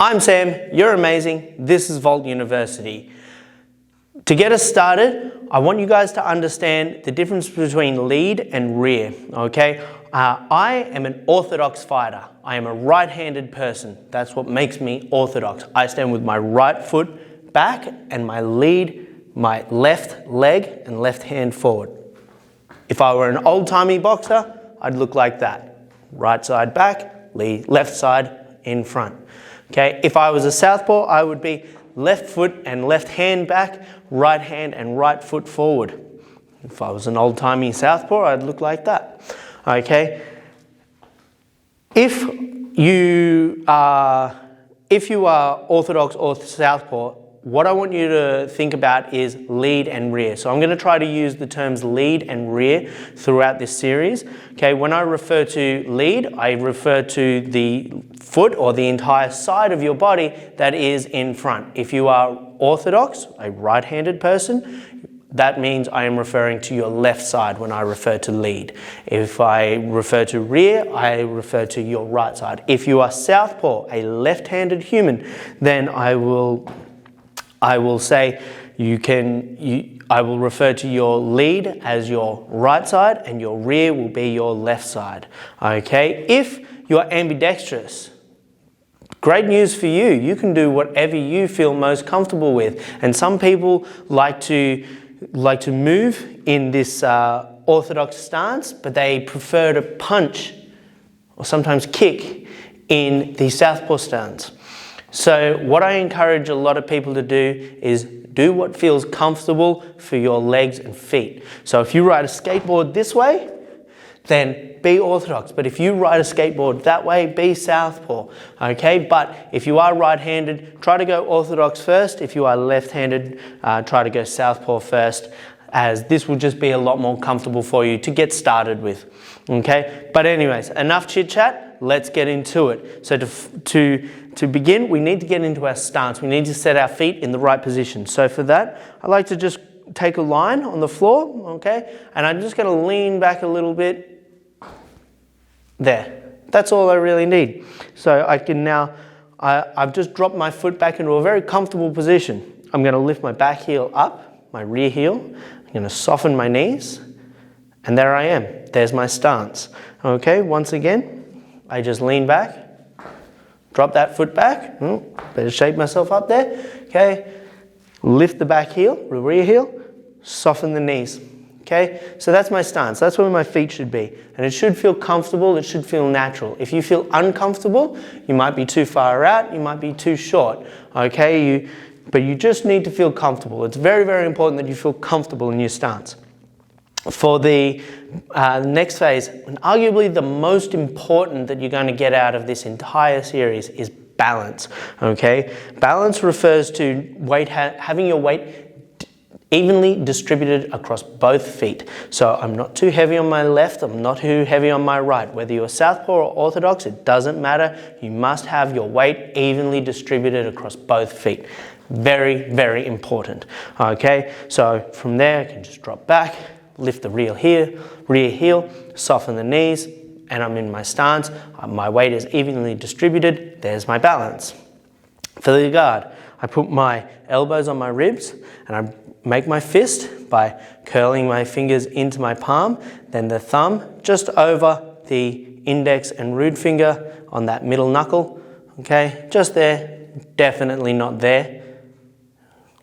I'm Sam, you're amazing, this is Vault University. To get us started, I want you guys to understand the difference between lead and rear, okay? I am an orthodox fighter. I am a right-handed person. That's what makes me orthodox. I stand with my right foot back and my left leg and left hand forward. If I were an old-timey boxer, I'd look like that. Right side back, left side in front. Okay, if I was a southpaw, I would be left foot and left hand back, right hand and right foot forward. If I was an old-timey southpaw, I'd look like that. Okay, if you are orthodox or southpaw, what I want you to think about is lead and rear. So I'm going to try to use the terms lead and rear throughout this series. Okay, when I refer to lead, I refer to the foot or the entire side of your body that is in front. If you are orthodox, a right-handed person, that means I am referring to your left side when I refer to lead. If I refer to rear, I refer to your right side. If you are southpaw, a left-handed human, then I will say I will refer to your lead as your right side and your rear will be your left side. Okay, if you are ambidextrous, great news for you. You can do whatever you feel most comfortable with. And some people like to move in this orthodox stance, but they prefer to punch or sometimes kick in the southpaw stance. So what I encourage a lot of people to do is do what feels comfortable for your legs and feet. So if you ride a skateboard this way, then be orthodox. But if you ride a skateboard that way, be southpaw, okay? But if you are right-handed, try to go orthodox first. If you are left-handed, try to go southpaw first, as this will just be a lot more comfortable for you to get started with, okay? But anyways, enough chit-chat, let's get into it. So to begin, we need to get into our stance. We need to set our feet in the right position. So for that, I like to just take a line on the floor, okay? And I'm just gonna lean back a little bit. There, that's all I really need. So I can now, I've just dropped my foot back into a very comfortable position. I'm gonna lift my back heel up, my rear heel. I'm gonna soften my knees, and there I am. There's my stance. Okay, once again, I just lean back, drop that foot back, better shape myself up there. Okay, lift the back heel, the rear heel, soften the knees. Okay, so that's my stance. That's where my feet should be. And it should feel comfortable, it should feel natural. If you feel uncomfortable, you might be too far out, you might be too short. Okay, but you just need to feel comfortable. It's very, very important that you feel comfortable in your stance. For the next phase, and arguably the most important that you're going to get out of this entire series is balance. Okay, balance refers to having your weight evenly distributed across both feet. So I'm not too heavy on my left, I'm not too heavy on my right. Whether you're southpaw or orthodox, it doesn't matter. You must have your weight evenly distributed across both feet. Very, very important. Okay, so from there I can just drop back, lift the rear heel, soften the knees, and I'm in my stance. My weight is evenly distributed. There's my balance. For the guard, I put my elbows on my ribs and I make my fist by curling my fingers into my palm, then the thumb just over the index and root finger on that middle knuckle, okay, just there, definitely not there,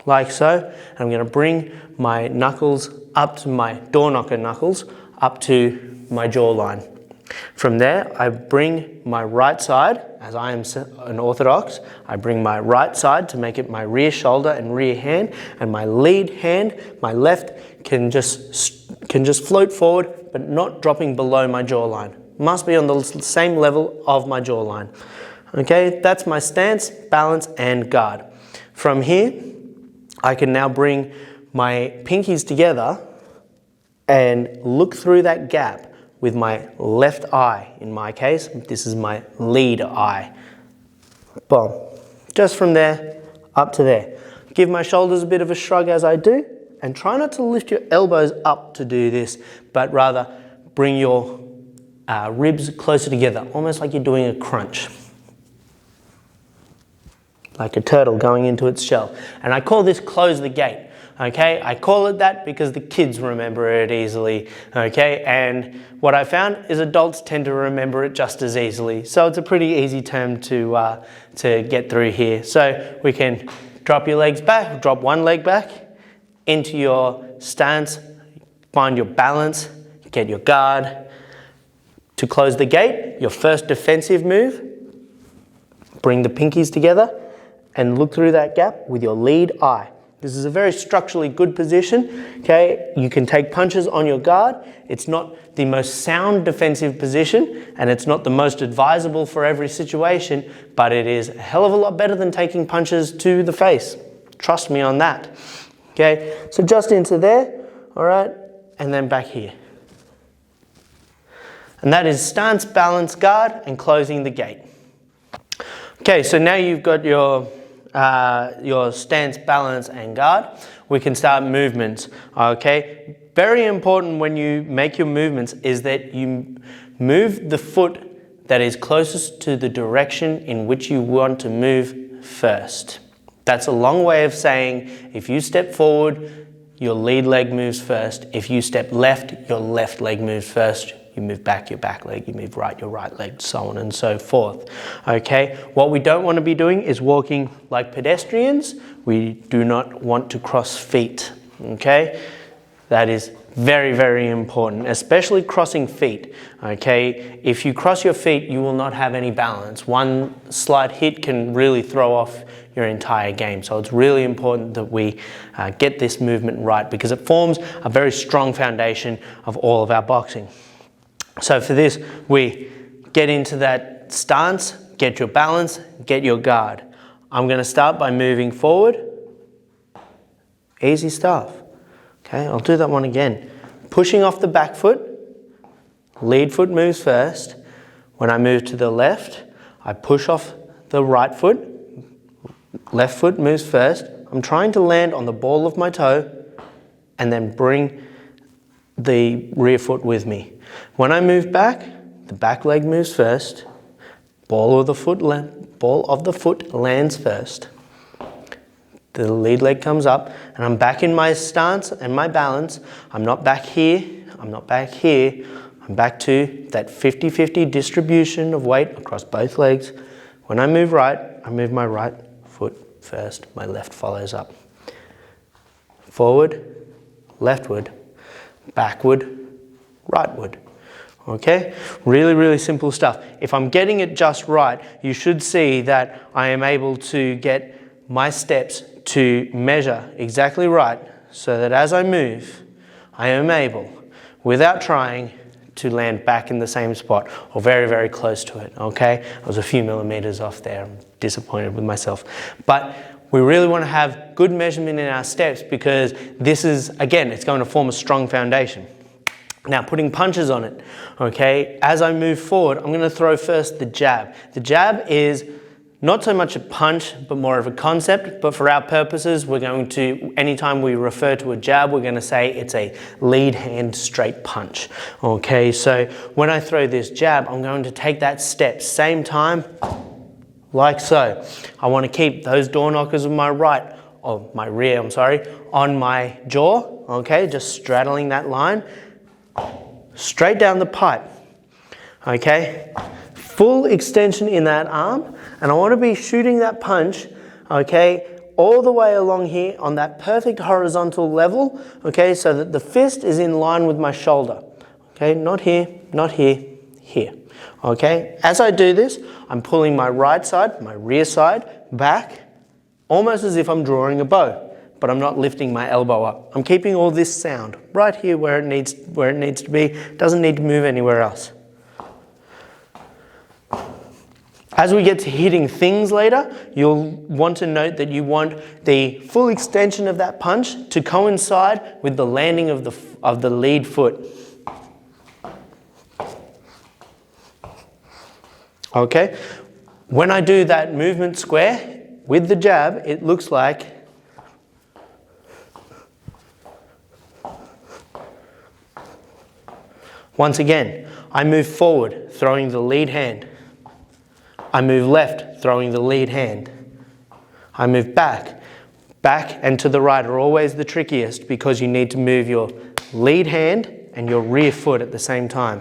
like so. I'm going to bring my knuckles up to my door knocker knuckles, up to my jawline. From there, I bring my right side, as I am an orthodox, I bring my right side to make it my rear shoulder and rear hand, and my lead hand, my left, can just float forward, but not dropping below my jawline. Must be on the same level of my jawline. Okay, that's my stance, balance, and guard. From here, I can now bring my pinkies together and look through that gap with my left eye. In my case, this is my lead eye. Boom. Just from there, up to there. Give my shoulders a bit of a shrug as I do, and try not to lift your elbows up to do this, but rather bring your ribs closer together, almost like you're doing a crunch. like a turtle going into its shell. And I call this close the gate. Okay, I call it that because the kids remember it easily, okay, and what I found is adults tend to remember it just as easily, so it's a pretty easy term to get through here. So we can drop your legs back, drop one leg back into your stance, find your balance, get your guard. To close the gate, your first defensive move, bring the pinkies together and look through that gap with your lead eye. This is a very structurally good position, okay? You can take punches on your guard. It's not the most sound defensive position and it's not the most advisable for every situation, but it is a hell of a lot better than taking punches to the face. Trust me on that, okay? So just into there, all right, and then back here. And that is stance, balance, guard, and closing the gate. Okay, so now you've got your stance, balance, and guard. We can start movements, okay? Very important when you make your movements is that you move the foot that is closest to the direction in which you want to move first. That's a long way of saying if you step forward, your lead leg moves first. If you step left, your left leg moves first. You move back, your back leg, you move right, your right leg, so on and so forth. Okay, what we don't want to be doing is walking like pedestrians. We do not want to cross feet, okay? That is very, very important, especially crossing feet, okay? If you cross your feet, you will not have any balance. One slight hit can really throw off your entire game. So it's really important that we get this movement right because it forms a very strong foundation of all of our boxing. So for this, we get into that stance, get your balance, get your guard. I'm going to start by moving forward. Easy stuff. Okay, I'll do that one again. Pushing off the back foot, lead foot moves first. When I move to the left, I push off the right foot, left foot moves first. I'm trying to land on the ball of my toe and then bring the rear foot with me. When I move back, the back leg moves first, ball of the foot lands first. The lead leg comes up and I'm back in my stance and my balance. I'm not back here, I'm not back here. I'm back to that 50-50 distribution of weight across both legs. When I move right, I move my right foot first, my left follows up. Forward, leftward, backward, rightward. Okay, really, really simple stuff. If I'm getting it just right, you should see that I am able to get my steps to measure exactly right so that as I move, I am able, without trying, to land back in the same spot or very, very close to it, okay? I was a few millimeters off there. I'm disappointed with myself. But we really want to have good measurement in our steps because this is, again, it's going to form a strong foundation. Now, putting punches on it, okay? As I move forward, I'm going to throw first the jab. The jab is not so much a punch, but more of a concept. But for our purposes, we're going to, anytime we refer to a jab, we're going to say it's a lead hand straight punch. Okay, so when I throw this jab, I'm going to take that step, same time, like so. I want to keep those door knockers of my right, or my rear, I'm sorry, on my jaw, okay, just straddling that line, straight down the pipe, okay? Full extension in that arm, and I want to be shooting that punch, okay, all the way along here on that perfect horizontal level, okay, so that the fist is in line with my shoulder, okay, not here, not here, here, okay. As I do this, I'm pulling my right side, my rear side back, almost as if I'm drawing a bow, but I'm not lifting my elbow up. I'm keeping all this sound right here where it needs to be. It doesn't need to move anywhere else. As we get to hitting things later, you'll want to note that you want the full extension of that punch to coincide with the landing of the lead foot. Okay? When I do that movement square with the jab, it looks like once again, I move forward, throwing the lead hand. I move left, throwing the lead hand. I move back. Back and to the right are always the trickiest because you need to move your lead hand and your rear foot at the same time.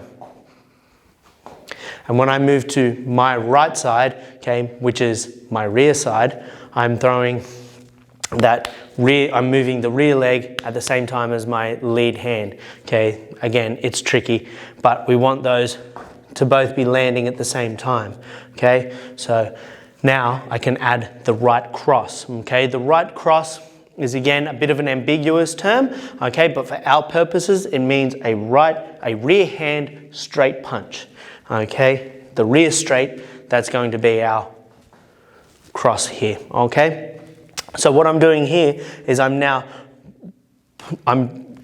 And when I move to my right side, okay, which is my rear side, I'm throwing that rear, I'm moving the rear leg at the same time as my lead hand. Okay, again, it's tricky, but we want those to both be landing at the same time. Okay, so now I can add the right cross. Okay, the right cross is again a bit of an ambiguous term. Okay, but for our purposes, it means a rear hand straight punch. Okay, the rear straight, that's going to be our cross here. Okay, so what I'm doing here is I'm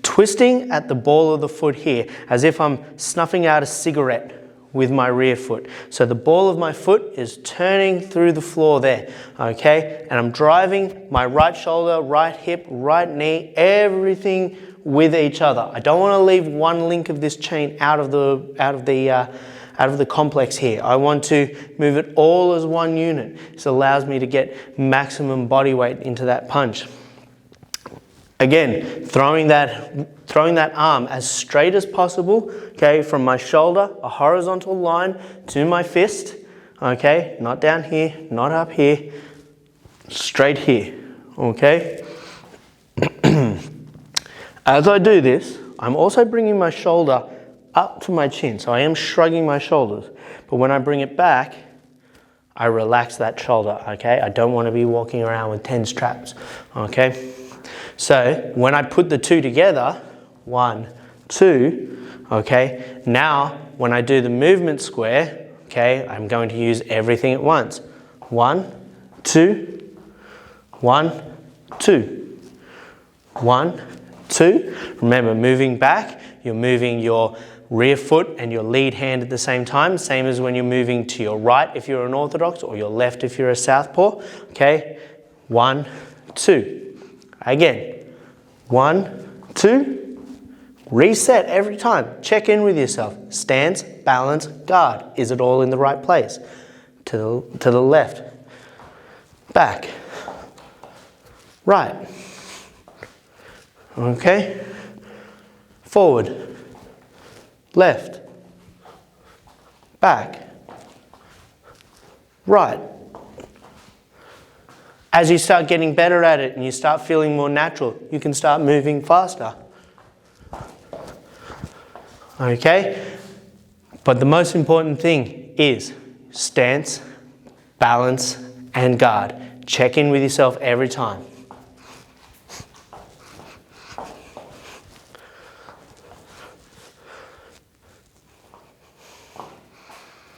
twisting at the ball of the foot here as if I'm snuffing out a cigarette with my rear foot. So the ball of my foot is turning through the floor there, okay? And I'm driving my right shoulder, right hip, right knee, everything with each other. I don't want to leave one link of this chain out of the complex here. I want to move it all as one unit. This allows me to get maximum body weight into that punch. Again, throwing that arm as straight as possible, okay, from my shoulder, a horizontal line to my fist, okay, not down here, not up here, straight here, okay. As I do this, I'm also bringing my shoulder up to my chin, so I am shrugging my shoulders, but when I bring it back, I relax that shoulder, okay. I don't want to be walking around with tense traps, okay. So when I put the two together, 1, 2, okay, now when I do the movement square, okay, I'm going to use everything at once. 1, 2, 1, 2, 1, 2. Remember, moving back, you're moving your rear foot and your lead hand at the same time, same as when you're moving to your right if you're an orthodox or your left if you're a southpaw, okay. 1, 2. Again, 1, 2, reset every time. Check in with yourself. Stance, balance, guard. Is it all in the right place? To the left. Back. Right. Okay. Forward. Left. Back. Right. As you start getting better at it and you start feeling more natural, you can start moving faster. Okay? But the most important thing is stance, balance, and guard. Check in with yourself every time.